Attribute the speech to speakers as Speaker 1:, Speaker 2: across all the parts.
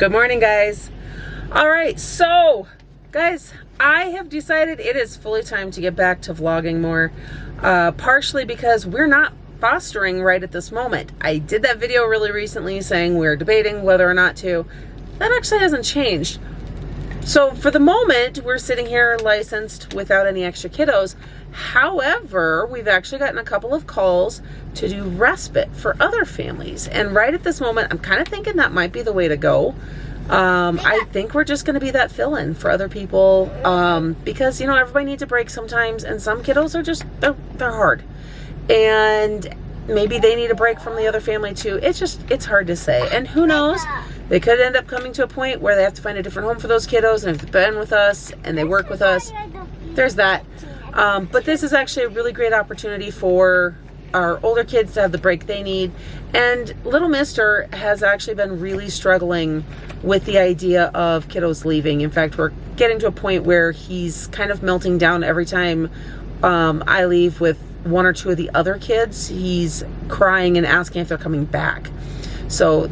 Speaker 1: Good morning, guys. All right, so guys, I have decided it is fully time to get back to vlogging more, partially because we're not fostering right at this moment. I did that video really recently saying we're debating whether or not to. That actually hasn't changed. So for the moment, we're sitting here licensed without any extra kiddos. However, we've actually gotten a couple of calls to do respite for other families. And right at this moment, I'm kind of thinking that might be the way to go. I think we're just going to be that fill-in for other people, because, you know, everybody needs a break sometimes, and some kiddos are just, they're hard. And maybe they need a break from the other family too. It's hard to say. And who knows? They could end up coming to a point where they have to find a different home for those kiddos, and if they've been with us and they work with us, there's that. But this is actually a really great opportunity for our older kids to have the break they need. And little mister has actually been really struggling with the idea of kiddos leaving. In fact, we're getting to a point where he's kind of melting down every time I leave with one or two of the other kids. He's crying and asking if they're coming back. So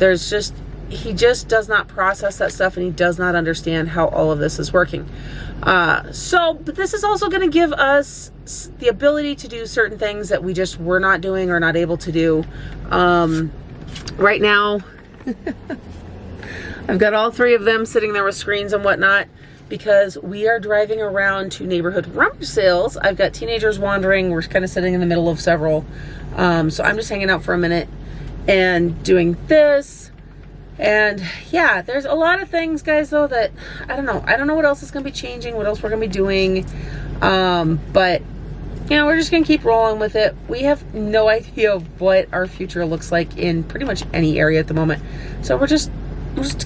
Speaker 1: he just does not process that stuff, and he does not understand how all of this is working. But this is also going to give us the ability to do certain things that we just were not doing or not able to do. Right now, I've got all three of them sitting there with screens and whatnot because we are driving around to neighborhood rummage sales. I've got teenagers wandering. We're kind of sitting in the middle of several. So I'm just hanging out for a minute and doing this. And yeah, there's a lot of things, guys, though, that I don't know what else is going to be changing, what else we're going to be doing. But you know, we're just going to keep rolling with it. We have no idea of what our future looks like in pretty much any area at the moment. So we're just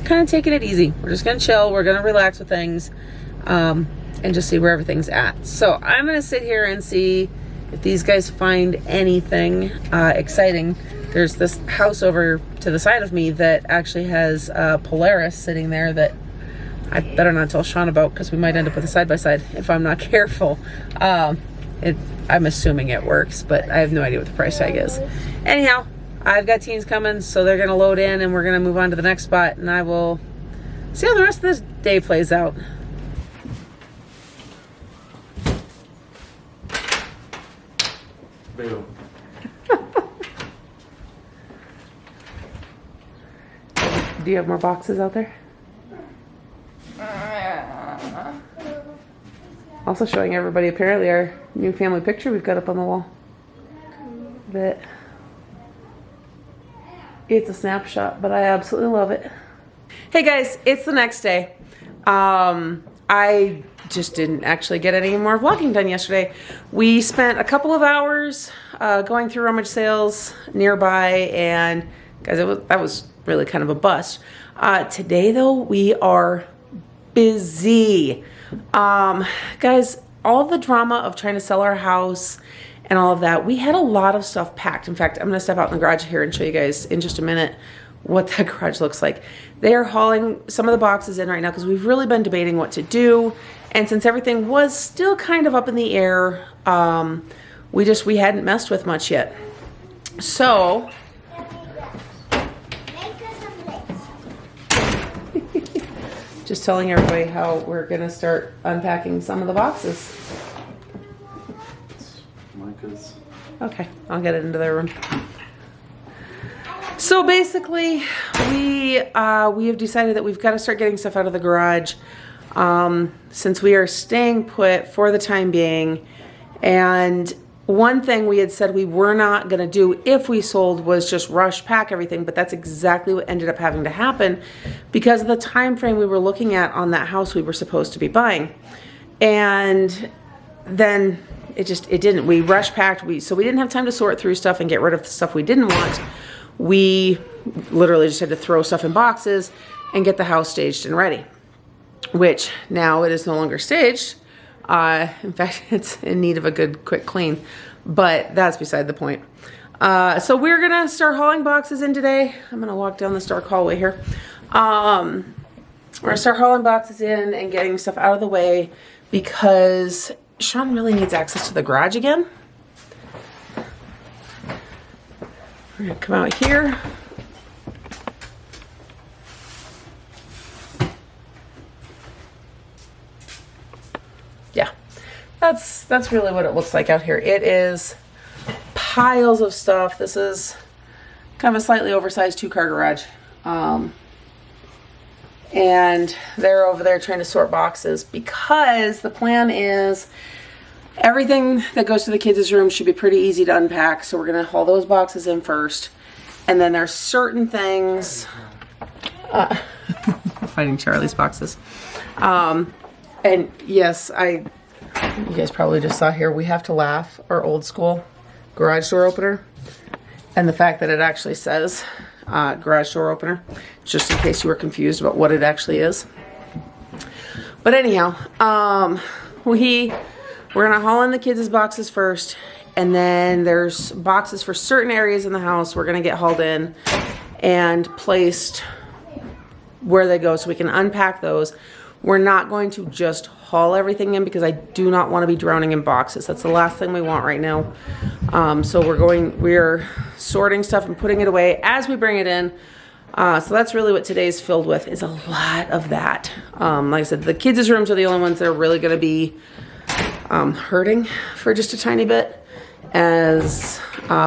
Speaker 1: kind of taking it easy. We're just going to chill. We're going to relax with things, and just see where everything's at. So I'm going to sit here and see if these guys find anything exciting. There's this house over to the side of me that actually has Polaris sitting there that I better not tell Shawn about, because we might end up with a side-by-side if I'm not careful. I'm assuming it works, but I have no idea what the price tag is. Anyhow, I've got teens coming, so they're going to load in, and we're going to move on to the next spot, and I will see how the rest of this day plays out.
Speaker 2: Boo.
Speaker 1: Do you have more boxes out there? Also showing everybody apparently our new family picture we've got up on the wall. That it's a snapshot, but I absolutely love it. Hey guys, it's the next day. I just didn't actually get any more vlogging done yesterday. We spent a couple of hours going through rummage sales nearby, and guys, that was really kind of a bust. Today though, we are busy. Guys, all the drama of trying to sell our house and all of that, we had a lot of stuff packed. In fact, I'm gonna step out in the garage here and show you guys in just a minute what that garage looks like. They are hauling some of the boxes in right now because we've really been debating what to do. And since everything was still kind of up in the air, we hadn't messed with much yet. So just telling everybody how we're gonna start unpacking some of the boxes.
Speaker 2: Micah's.
Speaker 1: Okay, I'll get it into their room. So basically, we have decided that we've got to start getting stuff out of the garage, since we are staying put for the time being. And one thing we had said we were not going to do if we sold was just rush pack everything, but that's exactly what ended up having to happen because of the time frame we were looking at on that house we were supposed to be buying. And then it didn't. We rush packed, so we didn't have time to sort through stuff and get rid of the stuff we didn't want. We literally just had to throw stuff in boxes and get the house staged and ready, which now it is no longer staged. In fact, it's in need of a good quick clean, but that's beside the point. So we're gonna start hauling boxes in today. I'm gonna walk down this dark hallway here. We're gonna start hauling boxes in and getting stuff out of the way because Shawn really needs access to the garage again. We're gonna come out here. that's really what it looks like out here. It is piles of stuff. This is kind of a slightly oversized 2-car garage. And they're over there trying to sort boxes because the plan is everything that goes to the kids' room should be pretty easy to unpack. So we're going to haul those boxes in first. And then there's certain things... fighting Charlie's boxes. And yes, you guys probably just saw here, we have to laugh our old school garage door opener. And the fact that it actually says garage door opener, just in case you were confused about what it actually is. But anyhow, we're gonna haul in the kids' boxes first, and then there's boxes for certain areas in the house we're gonna get hauled in and placed where they go so we can unpack those. We're not going to just haul everything in because I do not want to be drowning in boxes. That's the last thing we want right now. So we're sorting stuff and putting it away as we bring it in. So that's really what today's filled with, is a lot of that. Like I said, the kids' rooms are the only ones that are really going to be hurting for just a tiny bit, as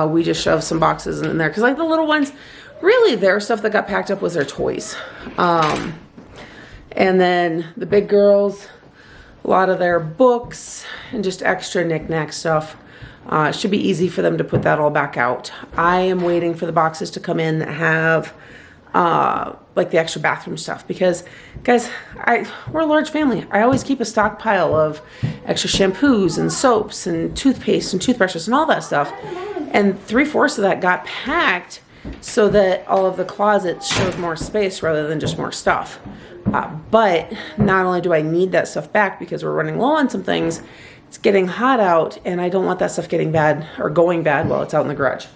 Speaker 1: we just shove some boxes in there. Because like the little ones, really their stuff that got packed up was their toys. And then the big girls, a lot of their books and just extra knick-knack stuff. It should be easy for them to put that all back out. I am waiting for the boxes to come in that have like the extra bathroom stuff, because guys, we're a large family. I always keep a stockpile of extra shampoos and soaps and toothpaste and toothbrushes and all that stuff. And 3/4 of that got packed so that all of the closets showed more space rather than just more stuff. But not only do I need that stuff back because we're running low on some things, it's getting hot out and I don't want that stuff getting bad or going bad while it's out in the garage.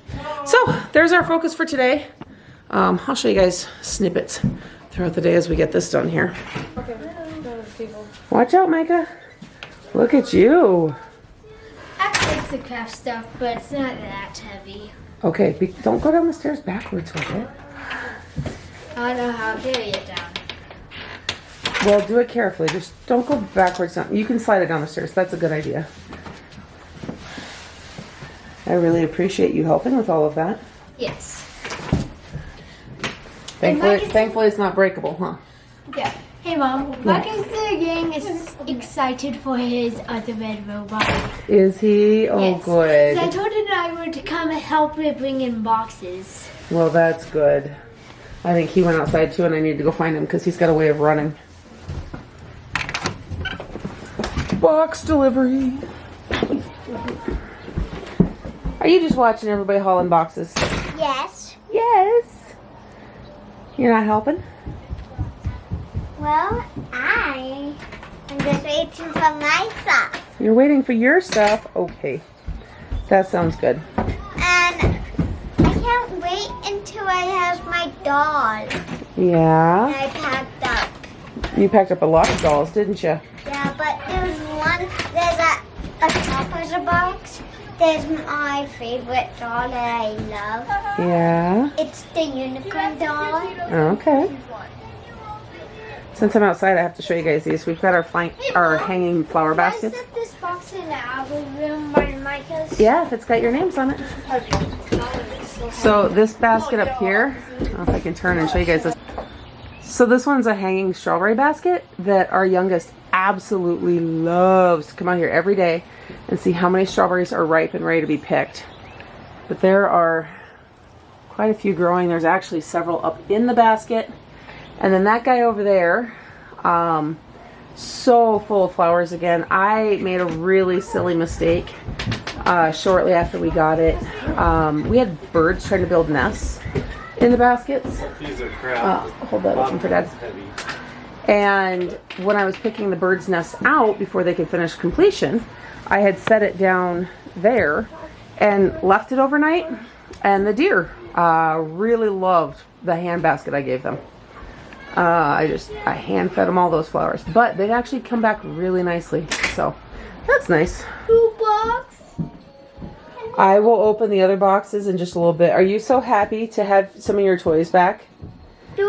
Speaker 1: So there's our focus for today. I'll show you guys snippets throughout the day as we get this done here. Okay. Watch out, Micah. Look at you.
Speaker 2: I can fix the craft stuff, but it's not that heavy.
Speaker 1: Okay, don't go down the stairs backwards with it.
Speaker 2: I don't know how to carry it down.
Speaker 1: Well, do it carefully. Just don't go backwards down. You can slide it down the stairs. That's a good idea. I really appreciate you helping with all of that.
Speaker 2: Yes.
Speaker 1: Thankfully it's not breakable, huh?
Speaker 2: Yeah. Hey, Mom. Micah's getting excited for his other red robot.
Speaker 1: Is he? Oh, yes. Good.
Speaker 2: So I told him I would come and help me bring in boxes.
Speaker 1: Well, that's good. I think he went outside too, and I need to go find him because he's got a way of running. Box delivery. Are you just watching everybody hauling boxes?
Speaker 2: Yes.
Speaker 1: Yes. You're not helping?
Speaker 2: Well, I'm just waiting for my stuff.
Speaker 1: You're waiting for your stuff? Okay. That sounds good.
Speaker 2: And I can't wait until I have my doll.
Speaker 1: Yeah?
Speaker 2: And I packed up.
Speaker 1: You packed up a lot of dolls, didn't you?
Speaker 2: Yeah, but there's a topper's box. There's my favorite doll that I love.
Speaker 1: Yeah?
Speaker 2: It's the unicorn doll.
Speaker 1: Okay. Since I'm outside, I have to show you guys these. We've got our hanging flower baskets.
Speaker 2: Can I set this box in the other room by Micah's?
Speaker 1: Yeah, if it's got your names on it. So this basket up here, I don't know if I can turn and show you guys this. So this one's a hanging strawberry basket that our youngest absolutely loves to come out here every day and see how many strawberries are ripe and ready to be picked. But there are quite a few growing. There's actually several up in the basket. And then that guy over there, so full of flowers again. I made a really silly mistake shortly after we got it. We had birds trying to build nests in the baskets. Hold that open for Dad. And when I was picking the bird's nests out before they could finish completion, I had set it down there and left it overnight. And the deer really loved the hand basket I gave them. I hand fed them all those flowers, but they've actually come back really nicely, so that's nice.
Speaker 2: Two box.
Speaker 1: I will open the other boxes in just a little bit. Are you so happy to have some of your toys back?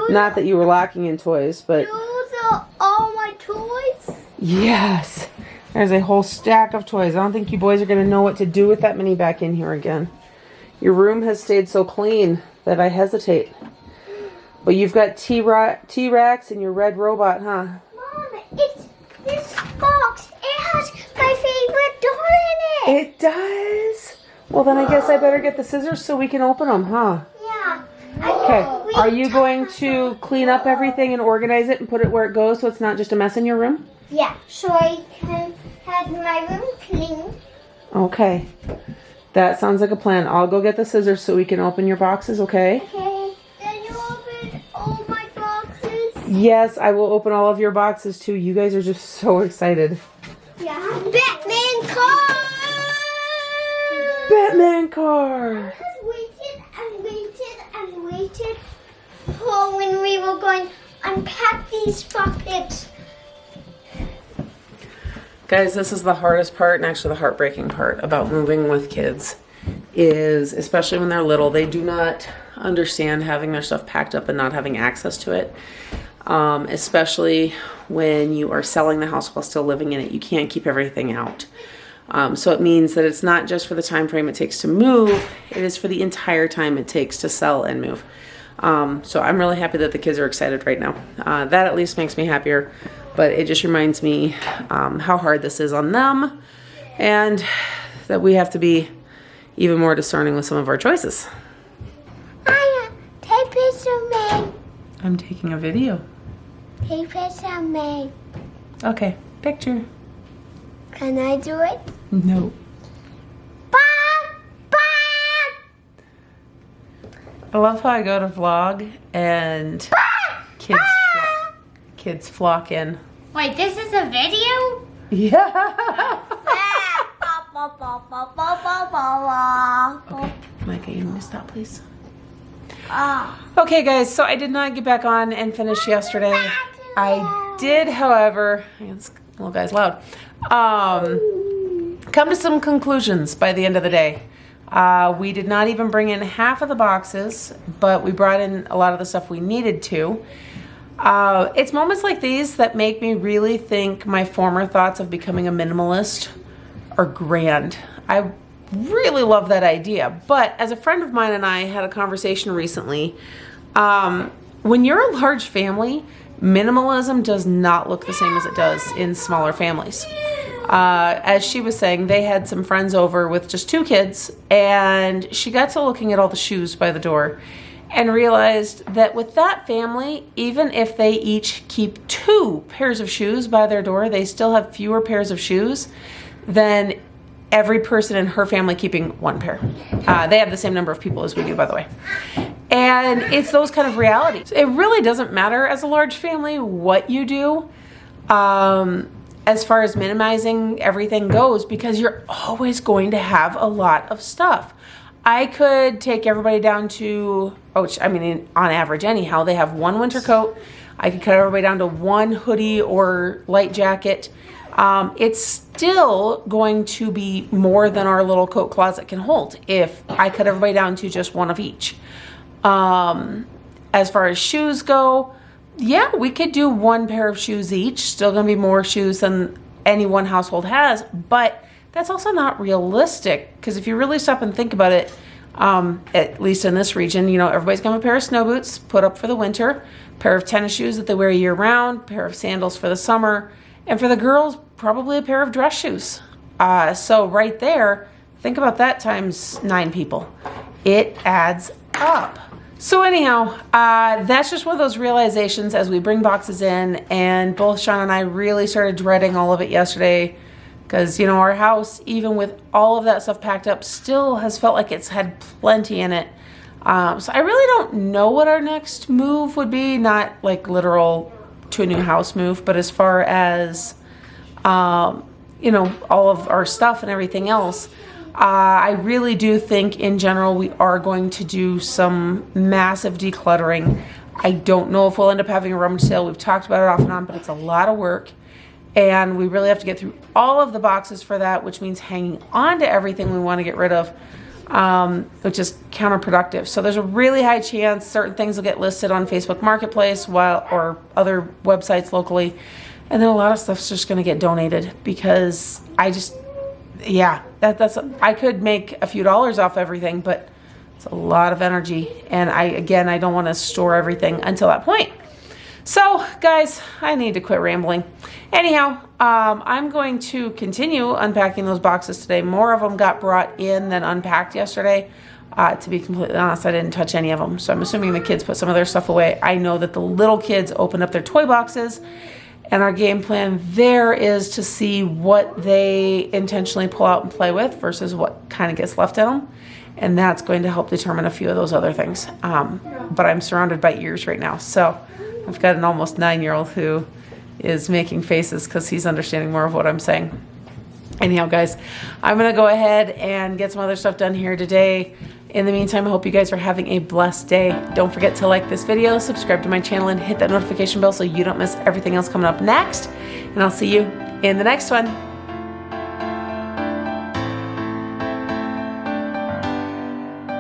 Speaker 1: Not that you were lacking in toys, but
Speaker 2: Those are all my toys?
Speaker 1: yes, There's a whole stack of toys. I don't think you boys are going to know what to do with that many back in here again. Your room has stayed so clean that I hesitate. But you've got T-Rex and your red robot, huh?
Speaker 2: Mom, it's this box. It has my favorite doll in it.
Speaker 1: It does? Well, then I guess I better get the scissors so we can open them, huh?
Speaker 2: Yeah.
Speaker 1: Okay. Are you going to clean up everything and organize it and put it where it goes so it's not just a mess in your room?
Speaker 2: Yeah, so I can have my room clean.
Speaker 1: Okay. That sounds like a plan. I'll go get the scissors so we can open your boxes, okay?
Speaker 2: Okay. Then you open all my boxes?
Speaker 1: Yes, I will open all of your boxes too. You guys are just so excited.
Speaker 2: Yeah. Batman car!
Speaker 1: Batman car!
Speaker 2: I waited for when we were going to unpack these buckets.
Speaker 1: Guys, this is the hardest part and actually the heartbreaking part about moving with kids is, especially when they're little, they do not understand having their stuff packed up and not having access to it. Especially when you are selling the house while still living in it. You can't keep everything out. So it means that it's not just for the time frame it takes to move, it is for the entire time it takes to sell and move. So I'm really happy that the kids are excited right now. That at least makes me happier, but it just reminds me how hard this is on them and that we have to be even more discerning with some of our choices.
Speaker 2: Maya, take a picture of me.
Speaker 1: I'm taking a video.
Speaker 2: Take a picture of me.
Speaker 1: Okay, picture.
Speaker 2: Can I do it?
Speaker 1: No. I love how I go to vlog and kids flock in.
Speaker 2: Wait, this is a video?
Speaker 1: Yeah. Micah, you want to stop, please? Okay, guys, so I did not get back on and finish yesterday. I did, however, this little guy's loud, come to some conclusions by the end of the day. We did not even bring in half of the boxes, but we brought in a lot of the stuff we needed to. It's moments like these that make me really think my former thoughts of becoming a minimalist are grand. I really love that idea, but as a friend of mine and I had a conversation recently, when you're a large family, minimalism does not look the same as it does in smaller families. As she was saying, they had some friends over with just 2 kids, and she got to looking at all the shoes by the door and realized that with that family, even if they each keep 2 pairs of shoes by their door, they still have fewer pairs of shoes than every person in her family keeping 1 pair. They have the same number of people as we do, by the way. And it's those kind of realities. It really doesn't matter as a large family what you do as far as minimizing everything goes, because you're always going to have a lot of stuff. I could take everybody down to, on average anyhow, they have 1 winter coat. I could cut everybody down to 1 hoodie or light jacket. It's still going to be more than our little coat closet can hold if I cut everybody down to just 1 of each. As far as shoes go, yeah, we could do 1 pair of shoes each. Still gonna be more shoes than any one household has, but that's also not realistic, because if you really stop and think about it, at least in this region, everybody's gonna have a pair of snow boots put up for the winter, pair of tennis shoes that they wear year round, pair of sandals for the summer, and for the girls, probably a pair of dress shoes. So right there, think about that times 9 people. It adds up. So anyhow, that's just one of those realizations as we bring boxes in, and both Shawn and I really started dreading all of it yesterday, because our house, even with all of that stuff packed up, still has felt like it's had plenty in it. So I really don't know what our next move would be, not like literal to a new house move, but as far as all of our stuff and everything else, I really do think in general we are going to do some massive decluttering. I don't know if we'll end up having a rummage sale. We've talked about it off and on, but it's a lot of work, and we really have to get through all of the boxes for that, which means hanging on to everything we want to get rid of, which is counterproductive. So there's a really high chance certain things will get listed on Facebook Marketplace or other websites locally, And then a lot of stuff's just going to get donated because that's I could make a few dollars off everything, but it's a lot of energy. And I don't want to store everything until that point. So guys, I need to quit rambling. Anyhow, I'm going to continue unpacking those boxes today. More of them got brought in than unpacked yesterday. To be completely honest, I didn't touch any of them. So I'm assuming the kids put some of their stuff away. I know that the little kids opened up their toy boxes, and our game plan there is to see what they intentionally pull out and play with versus what kind of gets left in them. And that's going to help determine a few of those other things. But I'm surrounded by ears right now. So I've got an almost 9-year-old who is making faces because he's understanding more of what I'm saying. Anyhow, guys, I'm going to go ahead and get some other stuff done here today. In the meantime, I hope you guys are having a blessed day. Don't forget to like this video, subscribe to my channel, and hit that notification bell so you don't miss everything else coming up next. And I'll see you in the next one.